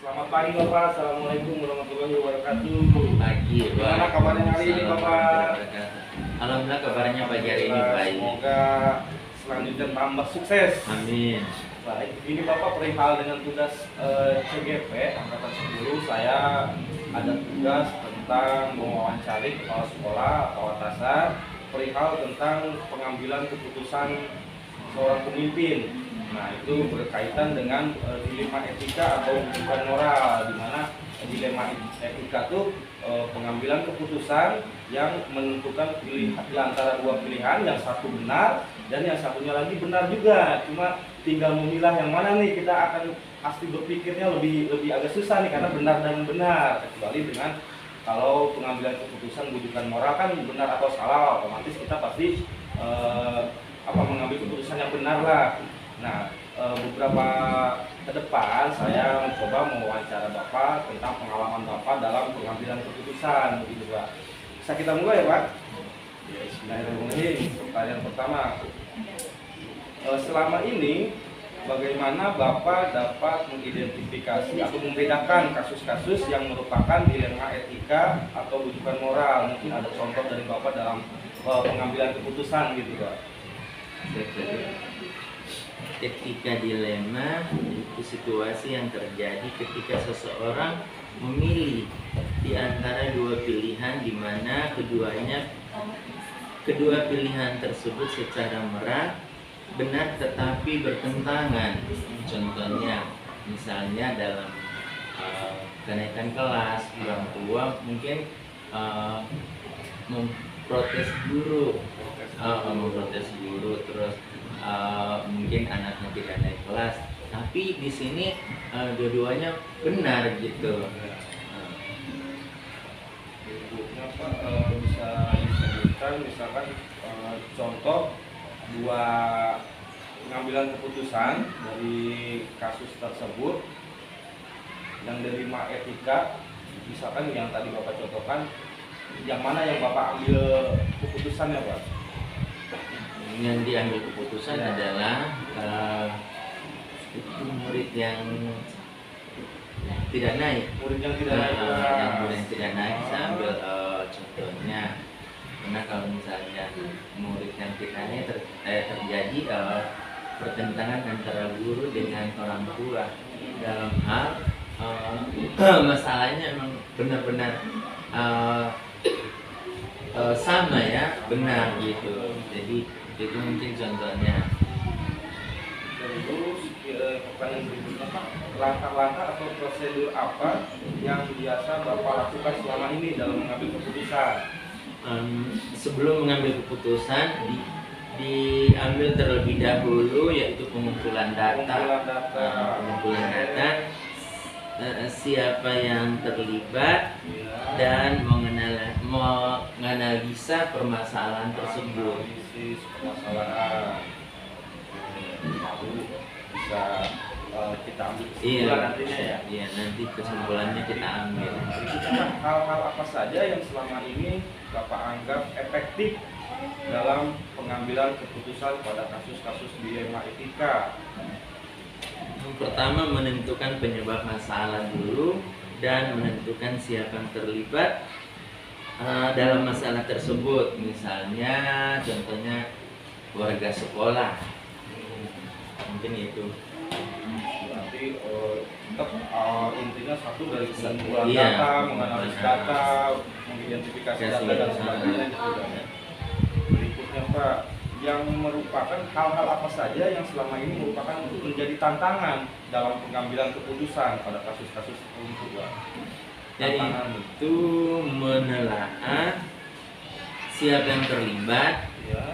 Selamat pagi Bapak, Assalamualaikum warahmatullahi wabarakatuh. Pagi, Gimana kabarnya hari ini Bapak? Alhamdulillah kabarnya pagi hari ini baik. Semoga selanjutnya tambah sukses. Amin. Baik, ini Bapak perihal dengan tugas CGP Angkatan 10. Saya ada tugas tentang mewawancari kepala sekolah atau atasan perihal tentang pengambilan keputusan seorang pemimpin. Nah, itu berkaitan dengan dilema etika atau bukan moral, di mana dilema etika itu pengambilan keputusan yang menentukan pilihan di antara dua pilihan, yang satu benar dan yang satunya lagi benar juga. Cuma tinggal memilah yang mana nih, kita akan pasti berpikirnya lebih agak susah nih karena benar dan benar, kecuali dengan kalau pengambilan keputusan bukan moral kan benar atau salah, otomatis kita pasti mengambil keputusan yang benar lah. Nah, beberapa ke depan saya mencoba mewawancara Bapak tentang pengalaman Bapak dalam pengambilan keputusan, begitu Pak. Bisa kita mulai ya Pak? Ya, bismillahirrahmanirrahim. Pertanyaan pertama, selama ini bagaimana Bapak dapat mengidentifikasi atau membedakan kasus-kasus yang merupakan dilema etika atau rujukan moral? Mungkin ada contoh dari Bapak dalam pengambilan keputusan gitu Pak. Ketika dilema itu situasi yang terjadi ketika seseorang memilih di antara dua pilihan, di mana kedua pilihan tersebut secara merah benar tetapi bertentangan. Contohnya misalnya dalam kenaikan kelas, orang tua mungkin memprotes guru, terus mungkin anaknya tidak naik kelas, tapi di sini dua-duanya benar gitu. Pak, bisa disebutkan misalkan contoh dua pengambilan keputusan dari kasus tersebut yang dilema etika, misalkan yang tadi Bapak contohkan, yang mana yang Bapak ambil keputusannya Pak? Yang diambil keputusan adalah murid yang tidak naik. Murid yang tidak naik. Murid yang tidak naik, saya ambil contohnya. Karena kalau misalnya murid yang tidak naik terjadi pertentangan antara guru dengan orang tua dalam hal masalahnya memang benar-benar sama ya, benar gitu. Jadi itu mungkin contohnya. Terus pertanyaan berikutnya Pak, langkah-langkah atau prosedur apa yang biasa Bapak lakukan selama ini dalam mengambil keputusan? Sebelum mengambil keputusan diambil terlebih dahulu, yaitu pengumpulan data. Siapa yang terlibat dan menganalisa permasalahan tersebut. Permasalahan bisa kita ambil kesimpulan nantinya ya. Iya, nanti kesimpulannya kita ambil. Hal-hal apa saja yang selama ini Bapak anggap efektif dalam pengambilan keputusan pada kasus-kasus dilema etika? Yang pertama, menentukan penyebab masalah dulu dan menentukan siapa yang terlibat dalam masalah tersebut. Misalnya contohnya warga sekolah, mungkin itu. Berarti tetap intinya satu dari kesimpulan Iya, data, menganalisis data, mengidentifikasi data dan sebagainya juga. Berikutnya Pak, yang merupakan hal-hal apa saja yang selama ini merupakan menjadi tantangan dalam pengambilan keputusan pada kasus-kasus tertentu Pak? Jadi itu menelaah siapa yang terlibat, Ya.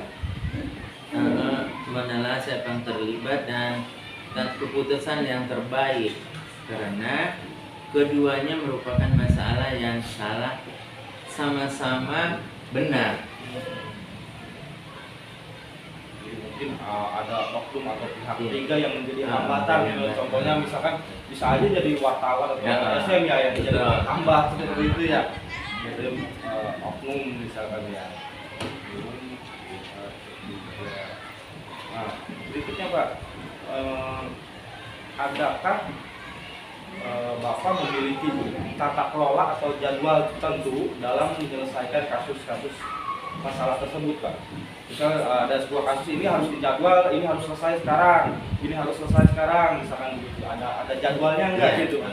menelaah siapa yang terlibat dan keputusan yang terbaik, karena keduanya merupakan masalah yang salah sama-sama benar. Mungkin ada oknum atau pihak Iya. ketiga yang menjadi hambatan gitu. Iya. Contohnya misalkan bisa aja jadi wartawan atau Ya, SM ya yang jadi betul. hambat seperti itu ya. Jadi oknum misalkan ya. Nah, berikutnya Pak, adakah Bapak Bapak memiliki tata kelola atau jadwal tertentu dalam menyelesaikan kasus-kasus masalah tersebut, Pak? Misal ada sebuah kasus ini harus dijadwal, ini harus selesai sekarang, ini harus selesai sekarang, misalkan gitu. Ada jadwalnya enggak Iya. gitu?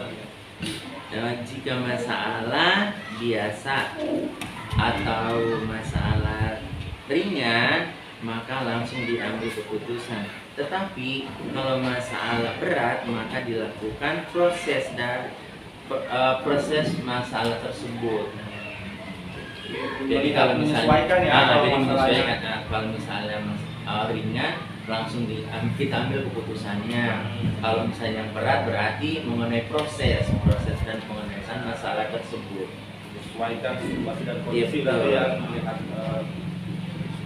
Dan jika masalah biasa atau masalah ringan, maka langsung diambil keputusan. Tetapi kalau masalah berat, maka dilakukan proses masalah tersebut. Jadi kalau misalnya menyesuaikan ya, kalau jadi masalahnya. menyesuaikan. Nah, kalau misalnya ringan, langsung kita ambil keputusannya. Kalau misalnya yang berat, berarti mengenai proses dan pengenalan masalah tersebut. Menyesuaikan situasi dan Iya, kondisi betul. dari yang melihat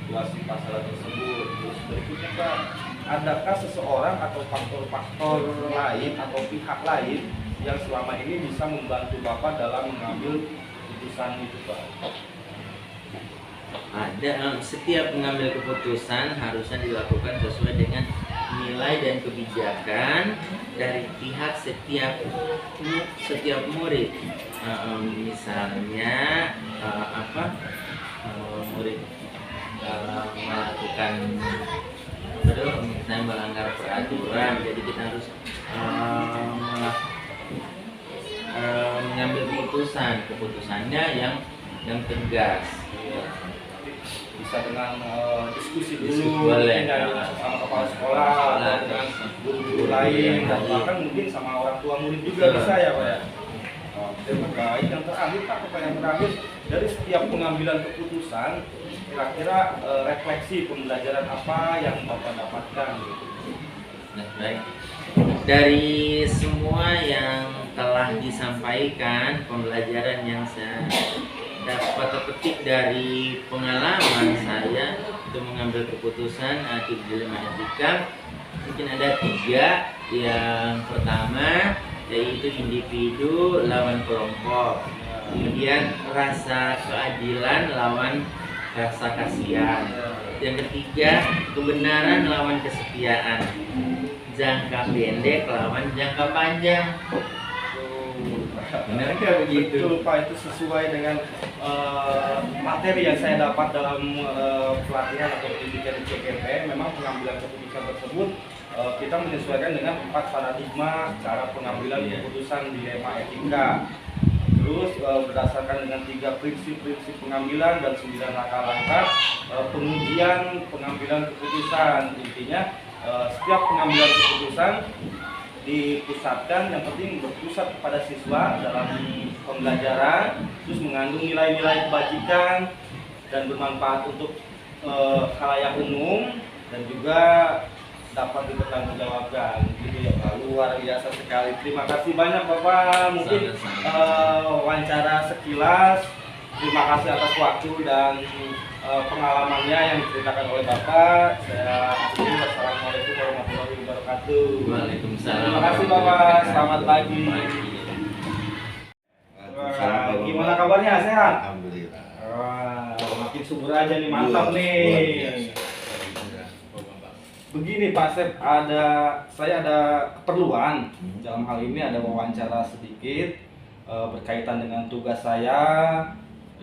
situasi masalah tersebut. Terus berikutnya, Pak, adakah seseorang atau faktor-faktor lain atau pihak lain yang selama ini bisa membantu Bapak dalam mengambil keputusan itu, Pak? Ada, setiap mengambil keputusan harusnya dilakukan sesuai dengan nilai dan kebijakan dari pihak setiap murid. Misalnya murid melakukan misalnya melanggar peraturan, jadi kita harus mengambil keputusannya yang tegas. Bisa dengan diskusi dulu Diskusi boleh. dengan sama kepala sekolah atau dengan guru-guru lain dan bahkan mungkin sama orang tua murid juga bisa ya, Pak ya. Oke, baik. Yang terakhir, Pak, pertanyaan terakhir, dari setiap pengambilan keputusan kira-kira refleksi pembelajaran apa yang Bapak dapatkan? Nah, baik. Dari semua yang telah disampaikan, pembelajaran yang saya dapat petik dari pengalaman saya untuk mengambil keputusan di dilema etika, mungkin ada 3. Yang pertama yaitu individu lawan kelompok, kemudian rasa keadilan lawan rasa kasihan, yang ketiga kebenaran lawan kesetiaan, jangka pendek lawan jangka panjang. Benar nggak begitu? Betul, Pak, itu sesuai dengan materi yang saya dapat dalam pelatihan atau pendidikan di CGP. Memang pengambilan keputusan tersebut kita menyesuaikan dengan 4 paradigma cara pengambilan keputusan dilema etika. Terus berdasarkan dengan 3 prinsip-prinsip pengambilan dan 9 langkah-langkah pengujian pengambilan keputusan. Intinya setiap pengambilan keputusan dipusatkan, yang penting berpusat kepada siswa dalam pembelajaran, terus mengandung nilai-nilai kebajikan dan bermanfaat untuk khalayak umum dan juga dapat dipertanggungjawabkan. Gitu ya, Pak. Luar biasa sekali. Terima kasih banyak, Bapak. Mungkin wawancara sekilas. Terima kasih atas waktu dan pengalamannya yang diceritakan oleh Bapak. Saya akhiri. Wassalamualaikum warahmatullahi wabarakatuh. Waalaikumsalam. Terima kasih, Bapak. Selamat pagi. Waalaikumsalam. Gimana kabarnya? Sehat? Alhamdulillah. Wah, makin subur aja nih, mantap Luar nih. biasa. Begini, Pak Sep, saya ada keperluan. Dalam hal ini ada wawancara sedikit berkaitan dengan tugas saya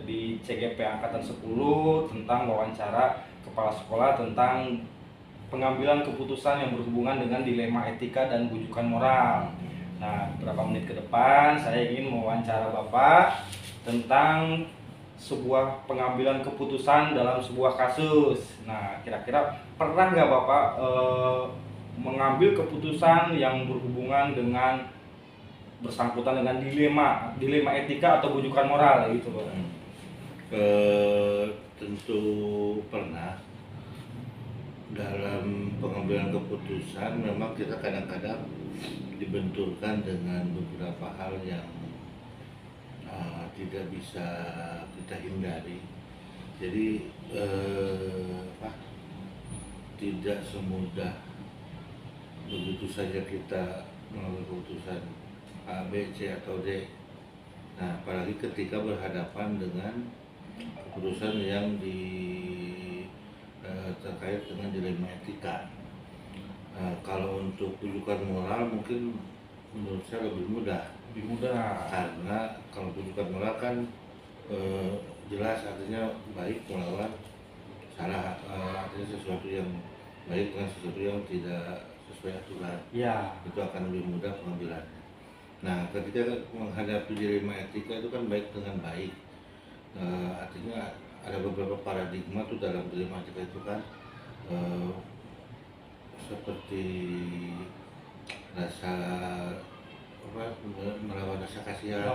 di CGP Angkatan 10 tentang wawancara kepala sekolah tentang pengambilan keputusan yang berhubungan dengan dilema etika dan bujukan moral. Nah, beberapa menit ke depan saya ingin mewawancara Bapak tentang sebuah pengambilan keputusan dalam sebuah kasus. Nah, kira-kira pernah nggak Bapak mengambil keputusan yang berhubungan dengan bersangkutan dengan dilema etika atau bujukan moral gitu, Pak? Tentu pernah. Dalam pengambilan keputusan memang kita kadang-kadang dibenturkan dengan beberapa hal yang tidak bisa kita hindari. Jadi tidak semudah begitu saja kita mengambil keputusan A, B, C atau D. Nah, apalagi ketika berhadapan dengan keputusan yang terkait dengan dilema etika. Kalau untuk rujukan moral mungkin menurut saya lebih mudah, lebih mudah. Karena kalau bujukan moral kan jelas artinya baik melawan salah, artinya sesuatu yang baik dengan sesuatu yang tidak sesuai aturan, Ya. itu akan lebih mudah pengambilannya. Nah, ketika menghadapi dilema etika itu kan baik dengan baik. Artinya ada beberapa paradigma tuh dalam dilema etika itu kan, seperti rasa apa, melawan rasa kasihan,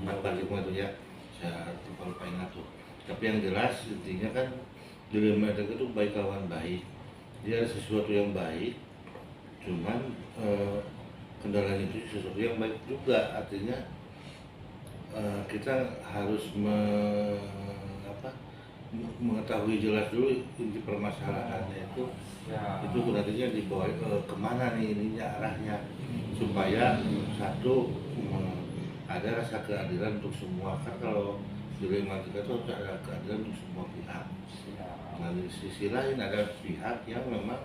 empat paradigma itu ya, saya lupa ingat tuh. Tapi yang jelas intinya kan dilema etika itu baik lawan baik. Dia ada sesuatu yang baik, cuman kendalanya itu sesuatu yang baik juga. Artinya kita harus mengetahui jelas dulu inti permasalahannya itu. Ya. Itu nantinya dibawa kemana nih ininya arahnya, supaya satu ada rasa keadilan untuk semua. Kan kalau dilema etika itu harus ada keadilan untuk semua pihak. Nah, di sisi lain ada pihak yang memang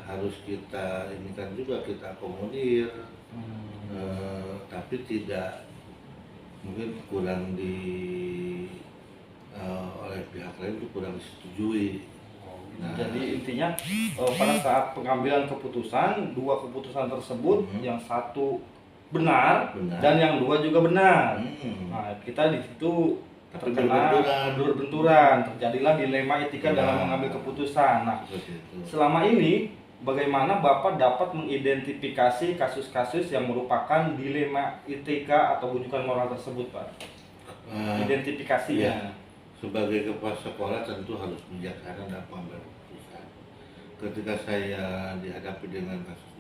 harus kita ini kan juga kita akomodir, tapi tidak mungkin kurang oleh pihak lain itu kurang disetujui. Nah, jadi intinya pada saat pengambilan keputusan, dua keputusan tersebut yang satu benar dan yang dua juga benar. Nah, kita di situ terkena benturan, terjadilah dilema etika dalam mengambil keputusan. Nah, selama ini bagaimana Bapak dapat mengidentifikasi kasus-kasus yang merupakan dilema etika atau rujukan moral tersebut, Pak? Identifikasinya. Ya, sebagai kepala sekolah tentu harus bijaksana dalam mengambil keputusan. Ketika saya dihadapi dengan kasus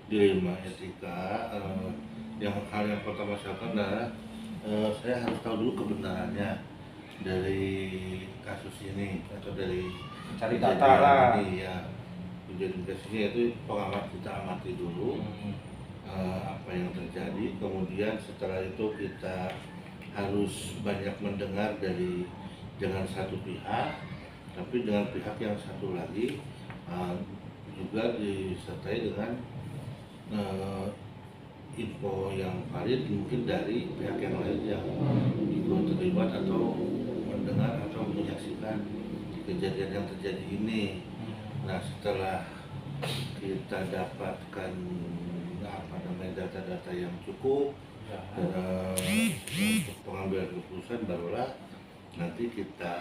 dilema etika, yang pertama saya lakukan adalah saya harus tahu dulu kebenarannya dari kasus ini atau dari cari data lah. Ya, identifikasinya itu pengamat kita amati dulu apa yang terjadi, kemudian setelah itu kita harus banyak mendengar dari jangan satu pihak, tapi dengan pihak yang satu lagi, juga disertai dengan info yang valid mungkin dari pihak yang lain yang ikut terlibat atau mendengar atau menyaksikan kejadian yang terjadi ini. Nah, setelah kita dapatkan data-data yang cukup untuk pengambilan keputusan, barulah nanti kita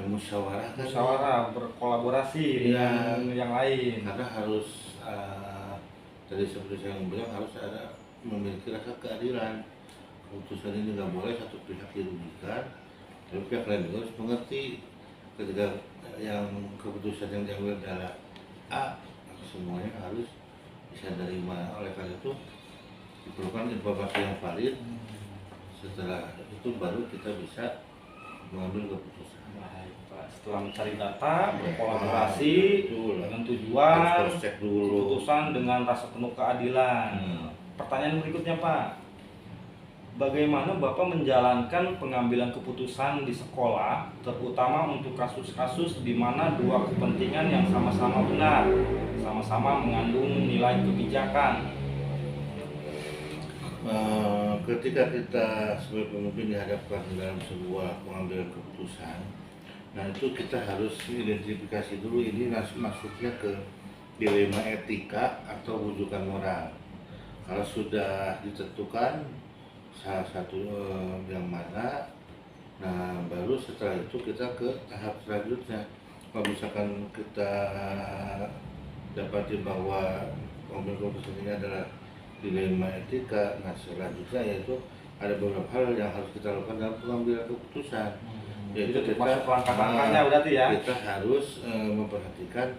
musyawarah berkolaborasi dengan yang lain. Karena harus tadi seperti saya bilang harus ada memiliki rasa keadilan. Keputusan ini nggak boleh satu pihak dirugikan, tapi pihak lain juga harus mengerti ketika yang keputusan yang diambil adalah A, semuanya harus bisa terima. Oleh karena itu diperlukan informasi yang valid. Setelah itu baru kita bisa mengambil keputusan. Baik, Pak. Setelah mencari data, berkolaborasi dengan tujuan keputusan dengan rasa penuh keadilan. Pertanyaan berikutnya, Pak. Bagaimana Bapak menjalankan pengambilan keputusan di sekolah, terutama untuk kasus-kasus di mana dua kepentingan yang sama-sama benar, sama-sama mengandung nilai kebijakan? Ketika kita sebagai pemimpin dihadapkan dalam sebuah pengambilan keputusan, nah itu kita harus identifikasi dulu ini masuknya ke dilema etika atau rujukan moral. Kalau sudah ditentukan salah satu yang mana, nah baru setelah itu kita ke tahap selanjutnya. Kalau misalkan kita dapati bahwa pengambilan keputusan ini adalah dilema etika, nah selanjutnya yaitu ada beberapa hal yang harus kita lakukan dalam pengambilan keputusan. Yaitu kita masuk langkah-langkahnya berarti ya. Kita harus memperhatikan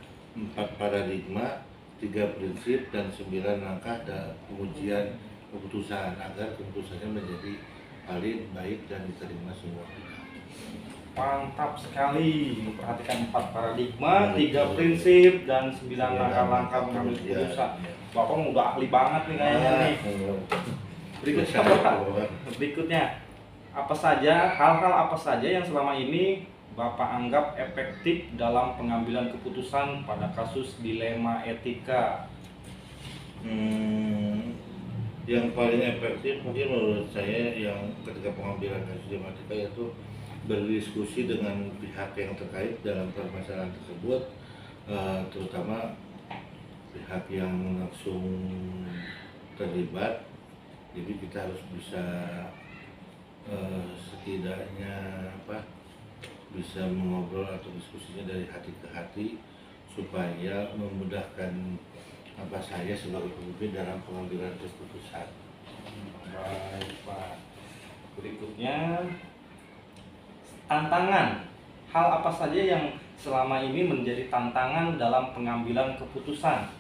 4 paradigma, 3 prinsip dan 9 langkah dalam pengujian keputusan agar keputusannya menjadi valid, baik dan diterima semua pihak. Mantap sekali, memperhatikan 4 paradigma, 3 prinsip dan 9 langkah-langkah mengambil keputusan. Bapak udah ahli banget nih kayaknya nih. Berikutnya, Pak. Berikutnya, hal-hal apa saja yang selama ini Bapak anggap efektif dalam pengambilan keputusan pada kasus dilema etika? Yang paling efektif mungkin menurut saya yang ketika pengambilan kasus dilematika yaitu berdiskusi dengan pihak yang terkait dalam permasalahan tersebut, terutama pihak yang langsung terlibat. Jadi kita harus bisa setidaknya bisa mengobrol atau diskusinya dari hati ke hati supaya memudahkan saya sebagai pemimpin dalam pengambilan keputusan. Baik Pak. Berikutnya, tantangan. Hal apa saja yang selama ini menjadi tantangan dalam pengambilan keputusan?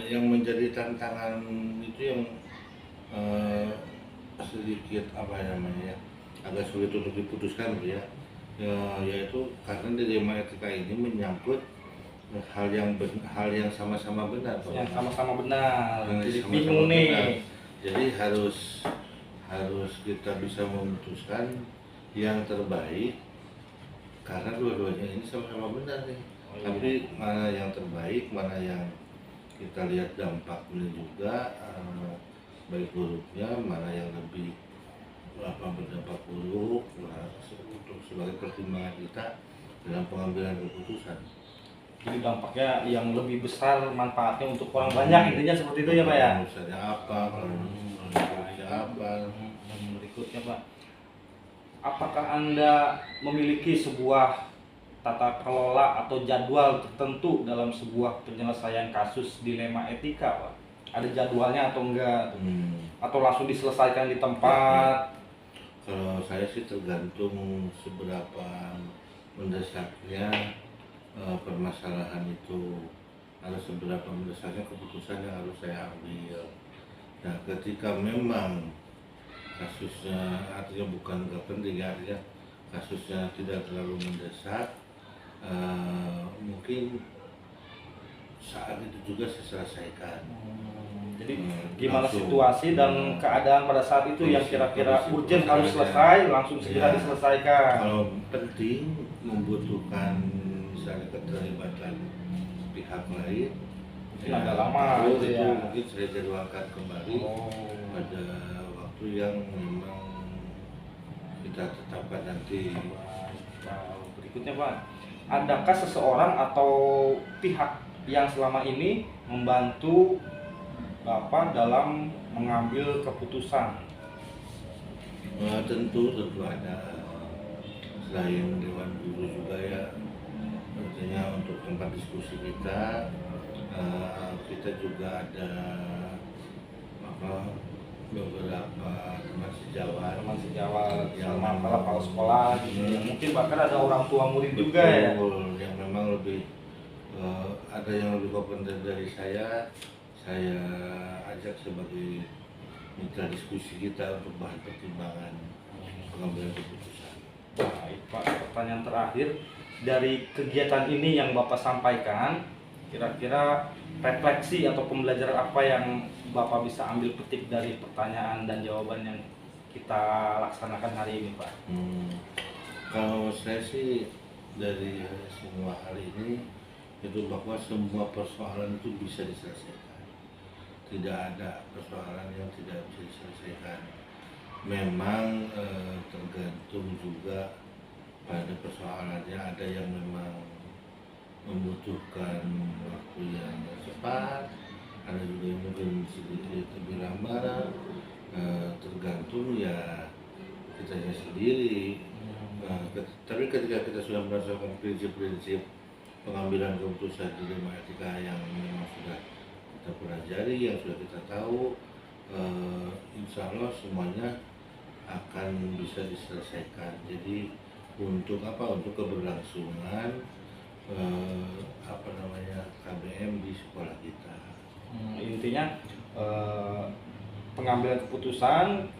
Yang menjadi tantangan itu yang sedikit agak sulit untuk diputuskan gitu ya, yaitu karena dilema etika ini menyangkut hal yang sama-sama benar, Yang sama-sama benar. Jadi sama-sama bingung nih. benar. Jadi harus kita bisa memutuskan yang terbaik karena dua-duanya ini sama-sama benar nih. Oh, iya. Tapi mana yang terbaik, mana yang kita lihat dampaknya juga, baik buruknya, mana yang lebih berdampak buruk, untuk sebagai pertimbangan kita dalam pengambilan keputusan. Jadi dampaknya yang lebih besar, manfaatnya untuk orang banyak, intinya seperti itu ya Pak ya? Misalnya apa, kalau apa. Dan berikutnya Pak, apakah Anda memiliki sebuah tata kelola atau jadwal tertentu dalam sebuah penyelesaian kasus dilema etika Pak? Ada jadwalnya atau enggak? Atau langsung diselesaikan di tempat? Kalau saya sih tergantung seberapa mendesaknya permasalahan itu, harus seberapa mendesaknya keputusan yang harus saya ambil. Nah, ketika memang kasusnya artinya bukan nggak penting, artinya kasusnya tidak terlalu mendesak, mungkin saat itu juga saya selesaikan. Jadi gimana Langsung, situasi dan keadaan pada saat itu yang kira-kira urgent harus selesai, langsung segera diselesaikan. Kalau penting membutuhkan misalnya keterlibatan pihak lain, Mungkin agak lama itu gitu ya. mungkin saya jadwalkan kembali pada waktu yang memang kita tetapkan nanti. Berikutnya Pak, adakah seseorang atau pihak yang selama ini membantu Bapak dalam mengambil keputusan? Tentu ada, selain Dewan Guru juga ya, artinya untuk tempat diskusi kita, kita juga ada beberapa teman sejawat Yang sama para kepala sekolah gitu ya. Mungkin bahkan ada orang tua murid juga ya. yang memang lebih ada yang lebih kompeten dari saya ajak sebagai mitra diskusi kita untuk bahan pertimbangan pengambilan keputusan. Baik Pak, pertanyaan terakhir, dari kegiatan ini yang Bapak sampaikan, kira-kira refleksi atau pembelajaran apa yang Bapak bisa ambil petik dari pertanyaan dan jawaban yang kita laksanakan hari ini Pak? Kalau saya sih dari semua hal ini itu bahwa semua persoalan itu bisa diselesaikan. Tidak ada persoalan yang tidak bisa diselesaikan. Memang tergantung juga pada persoalannya, ada yang memang membutuhkan waktu yang cepat, ada juga yang mungkin sedikit lebih lama, tergantung ya kitanya sendiri. Tapi ketika kita sudah merasakan prinsip-prinsip pengambilan keputusan dilema etika yang memang sudah kita pelajari, yang sudah kita tahu, insya Allah semuanya akan bisa diselesaikan. Jadi untuk keberlangsungan KBM di sekolah kita. Intinya pengambilan keputusan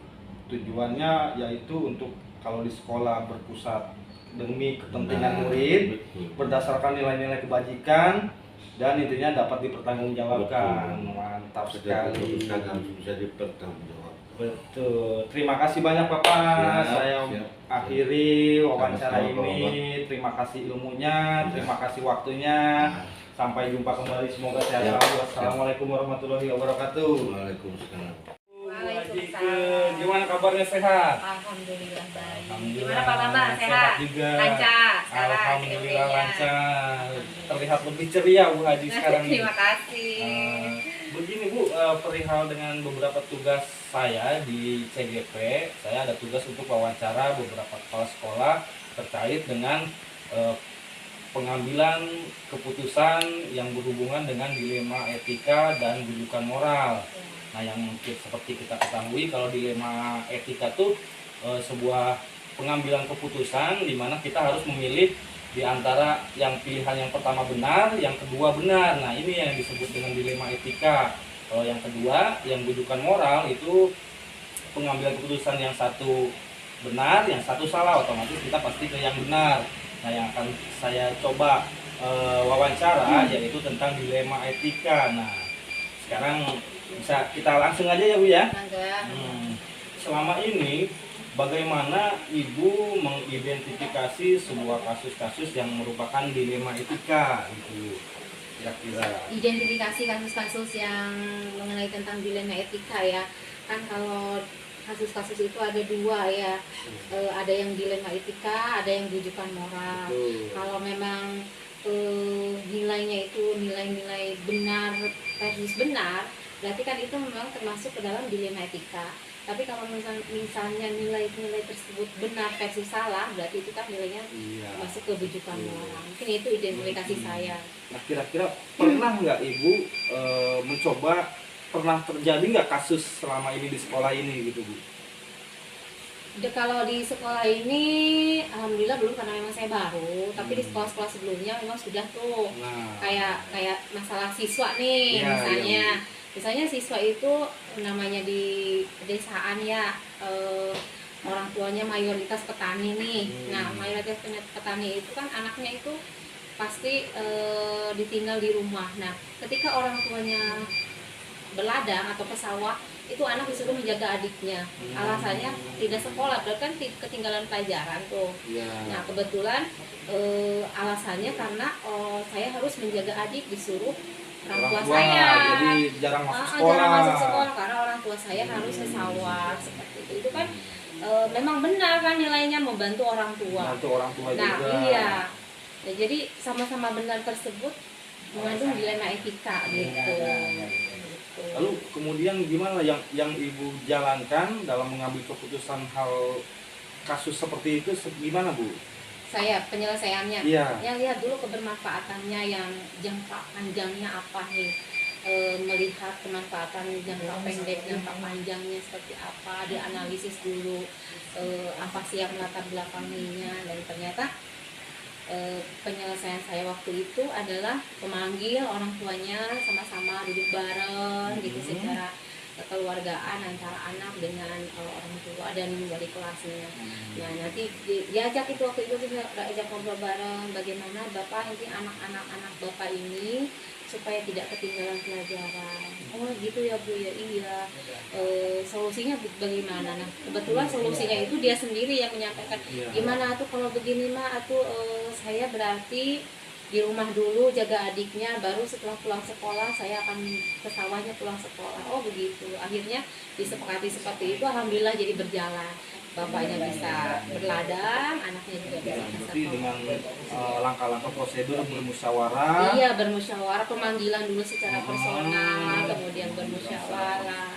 tujuannya yaitu untuk kalau di sekolah berpusat demi kepentingan murid, berdasarkan nilai-nilai kebajikan, dan intinya dapat dipertanggungjawabkan. Mantap sekali. Keputusan harus bisa dipertanggungjawabkan. Betul. Terima kasih banyak Bapak. Siap, Saya siap. akhiri wawancara Sama-sama, ini. Terima kasih ilmunya, terima kasih waktunya. Sampai jumpa kembali. Semoga sehat Siap. selalu. Assalamualaikum warahmatullahi wabarakatuh. Waalaikumsalam. Waalaikumsalam. Gimana kabarnya, sehat? Alhamdulillah baik. Alhamdulillah. Gimana Pak Bambang? Sehat? juga. Lancar sekarang Alhamdulillah ilmunya. lancar. Terlihat lebih ceria Bu Haji sekarang ini. Terima kasih. Begini Bu, perihal dengan beberapa tugas saya di CGP, saya ada tugas untuk wawancara beberapa kepala sekolah terkait dengan pengambilan keputusan yang berhubungan dengan dilema etika dan rujukan moral. Nah, yang mungkin seperti kita ketahui, kalau dilema etika tuh sebuah pengambilan keputusan di mana kita harus memilih di antara yang pilihan yang pertama benar, yang kedua benar. Nah, ini yang disebut dengan dilema etika. Kalau yang kedua, yang rujukan moral itu pengambilan keputusan yang satu benar, yang satu salah, otomatis kita pasti ke yang benar. Nah, yang akan saya coba wawancara yaitu tentang dilema etika. Nah, sekarang bisa kita langsung aja ya Bu ya. Mangga. Selama ini bagaimana Ibu mengidentifikasi sebuah kasus-kasus yang merupakan dilema etika gitu kira-kira? Identifikasi kasus-kasus yang mengenai tentang dilema etika ya. Kan kalau kasus-kasus itu ada dua ya. Ada yang dilema etika, ada yang rujukan moral. Betul. Kalau memang nilainya itu nilai-nilai benar versus benar, berarti kan itu memang termasuk ke dalam dilema etika. Tapi kalau misalnya nilai-nilai tersebut benar versus salah, berarti itu kan nilainya masuk ke rujukan moral. Mungkin itu identifikasi saya. Nah, kira-kira pernah nggak Ibu pernah terjadi nggak kasus selama ini di sekolah ini gitu Bu? Kalau di sekolah ini, alhamdulillah belum karena memang saya baru. Tapi di sekolah-sekolah sebelumnya memang sudah tuh. Nah, Kayak masalah siswa nih, Iya, misalnya siswa itu namanya di pedesaan ya, orang tuanya mayoritas petani nih. Nah, mayoritas petani itu kan anaknya itu pasti ditinggal di rumah. Nah, ketika orang tuanya berladang atau ke sawah, itu anak disuruh menjaga adiknya. Alasannya tidak sekolah, berarti kan ketinggalan pelajaran tuh. Nah, kebetulan alasannya karena saya harus menjaga adik, disuruh orang tua saya. Jadi jarang masuk sekolah. Jarang masuk sekolah karena orang tua saya harus ke sawah seperti itu. Itu kan memang benar kan nilainya membantu orang tua. Bantu orang tua Nah, juga. iya. Ya, jadi sama-sama benar tersebut mengandung dilema etika gitu. Lalu kemudian gimana yang Ibu jalankan dalam mengambil keputusan hal kasus seperti itu gimana Bu? Saya penyelesaiannya, Iya. ya lihat dulu kebermanfaatannya, yang jangka panjangnya apa nih, melihat kemanfaatan jangka pendek, jangka panjangnya seperti apa, dianalisis dulu apa sih yang melatar belakanginya, dan ternyata penyelesaian saya waktu itu adalah memanggil orang tuanya sama-sama duduk bareng gitu secara kekeluargaan antara anak dengan orang tua dan wali kelasnya. Nah, nanti diajak itu waktu itu kita ajak ngobrol bareng bagaimana Bapak nanti anak-anak Bapak ini supaya tidak ketinggalan pelajaran. Oh gitu ya Bu ya, iya. Solusinya bagaimana? Nah, kebetulan solusinya itu dia sendiri yang menyampaikan. Gimana tuh kalau begini mah, saya berarti di rumah dulu jaga adiknya, baru setelah pulang sekolah saya akan ke sawahnya pulang sekolah. Oh begitu. Akhirnya disepakati seperti itu, alhamdulillah jadi berjalan. Bapaknya bisa berladang, anaknya juga bisa ke Berarti sekolah. dengan langkah-langkah prosedur bermusyawarah. Iya, bermusyawarah, pemanggilan dulu secara personal, kemudian bermusyawarah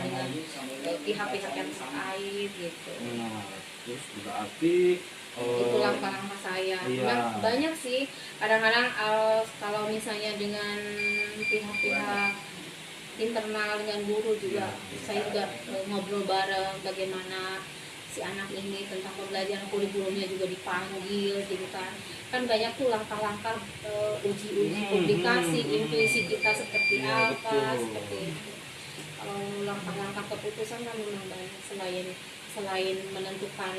dengan pihak-pihak yang terkait gitu. Nah, terus berarti Itu langkah-langkah saya. Iya. Banyak sih, kadang-kadang kalau misalnya dengan pihak-pihak internal, dengan guru juga, saya juga ngobrol bareng bagaimana si anak ini tentang pembelajaran, kurikulumnya juga dipanggil gitu kan. Kan banyak tuh langkah-langkah uji-uji publikasi, intuisi kita seperti Iya, apa, betul. seperti itu. Kalau langkah-langkah keputusan kan memang banyak, selain menentukan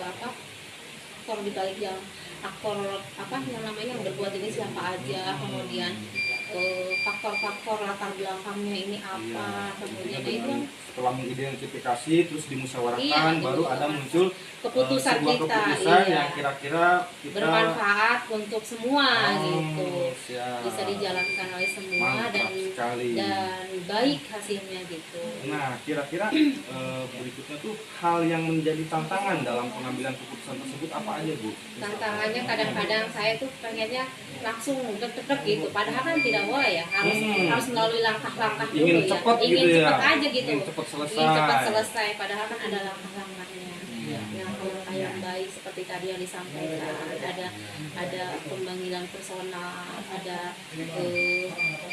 aktor di balik yang aktor yang namanya yang berbuat ini siapa aja, kemudian faktor-faktor latar belakangnya ini apa, kemudian Intinya itu dengan setelah mengidentifikasi terus dimusyawarahkan Iya, baru ada dimusyawarahkan. muncul keputusan sebuah kita keputusan iya, yang kira-kira kita bermanfaat untuk semua gitu, siap. bisa dijalankan oleh semua Mantap sekali. dan baik hasilnya gitu. Nah, kira-kira berikutnya tuh hal yang menjadi tantangan dalam pengambilan keputusan tersebut apa aja, Bu? Tantangannya kadang-kadang saya tuh pengennya langsung deg-deg gitu, padahal kan tidak boleh ya, harus melalui langkah-langkah dulu Ingin ya, cepat ingin gitu ya. cepat aja gitu, Ingin cepat selesai. ingin cepat selesai, padahal kan ada langkah-langkahnya. Iya. Langkah-langkah yang baik seperti tadi yang disampaikan, ada pemanggilan personal, ada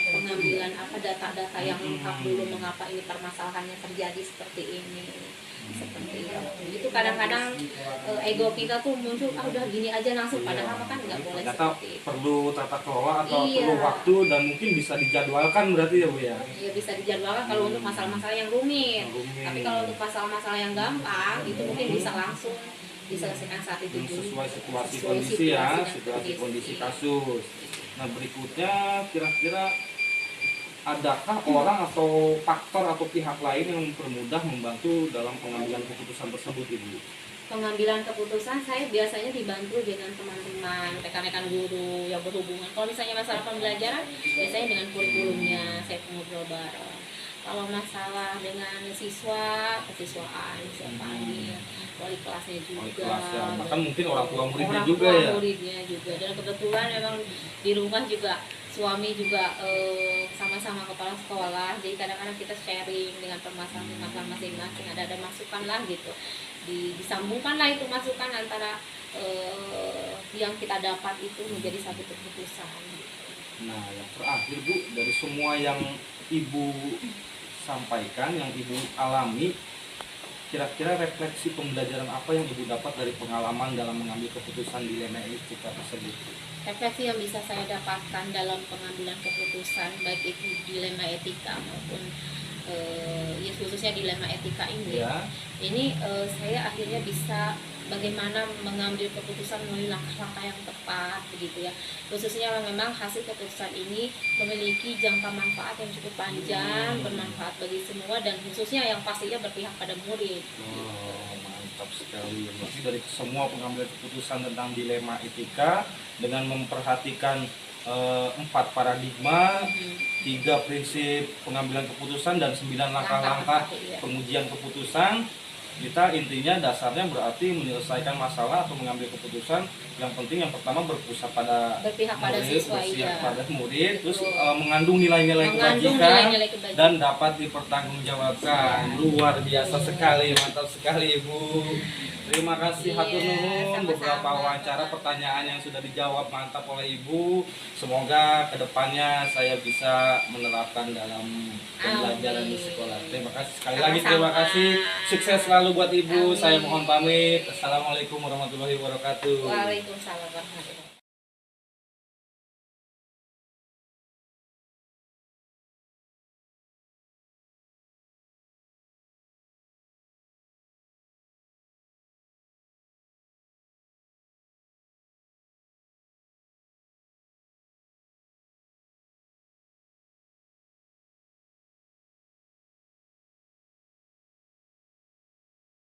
pengambilan data-data yang lengkap dulu mengapa ini permasalahannya terjadi seperti ini. Seperti itu kadang-kadang ego kita tuh muncul, udah gini aja langsung, padahal kan nggak boleh Ternyata seperti itu. perlu tata kelola atau Iya. perlu waktu dan mungkin bisa dijadwalkan berarti ya, Bu ya. Ya bisa dijadwalkan kalau untuk masalah-masalah yang rumit. Yang rumit. Tapi kalau untuk masalah-masalah yang gampang itu mungkin bisa langsung diselesaikan saat itu Yang juga. sesuai situasi Sesuai kondisi ya, dan situasi kondisi kondisi. kasus. Nah, berikutnya kira-kira adakah orang atau faktor atau pihak lain yang mempermudah membantu dalam pengambilan keputusan tersebut, Ibu? Pengambilan keputusan saya biasanya dibantu dengan teman-teman, rekan-rekan guru yang berhubungan. Kalau misalnya masalah pembelajaran, biasanya dengan kurikulumnya saya ngobrol bareng. Kalau masalah dengan siswa, kesiswaan saya panggil, wali kelasnya juga. Wali kelas ya, bahkan mungkin orang tua muridnya Orang juga tua ya. muridnya juga. Dan kebetulan memang di rumah juga suami juga sama-sama kepala sekolah, jadi kadang-kadang kita sharing dengan permasalahan masing-masing, ada masukan lah gitu, disambungkan lah itu masukan antara yang kita dapat itu menjadi satu keputusan gitu. Nah, yang terakhir, Bu, dari semua yang Ibu sampaikan, yang Ibu alami, kira-kira refleksi pembelajaran apa yang Ibu dapat dari pengalaman dalam mengambil keputusan dilema etika tersebut? Refleksi yang bisa saya dapatkan dalam pengambilan keputusan, baik itu dilema etika maupun ya khususnya dilema etika ini, Ya. ini saya akhirnya bisa bagaimana mengambil keputusan melalui langkah-langkah yang tepat begitu ya, khususnya memang hasil keputusan ini memiliki jangka manfaat yang cukup panjang, bermanfaat bagi semua dan khususnya yang pastinya berpihak pada murid. Oh, mantap sekali. Berarti dari semua pengambilan keputusan tentang dilema etika dengan memperhatikan 4 paradigma, 3 prinsip pengambilan keputusan dan 9 langkah-langkah Iya. pengujian keputusan, kita intinya dasarnya berarti menyelesaikan masalah atau mengambil keputusan yang penting yang pertama berpusat pada Berpihak pada murid, siswa, berpihak iya. pada murid, terus Betul. mengandung nilai-nilai Mengandung kebajikan nilai-nilai kebajikan. dan dapat dipertanggungjawabkan. Luar biasa sekali, mantap sekali, Ibu. Terima kasih, Iya, hatur nuhun. sama-sama. Beberapa wawancara pertanyaan yang sudah dijawab mantap oleh Ibu. Semoga kedepannya saya bisa menerapkan dalam pembelajaran di sekolah. Terima kasih sekali lagi. Sama-sama. Terima kasih. Sukses selalu buat Ibu. Amin. Saya mohon pamit. Assalamualaikum warahmatullahi wabarakatuh. Waalaikumsalam warahmatullahi wabarakatuh.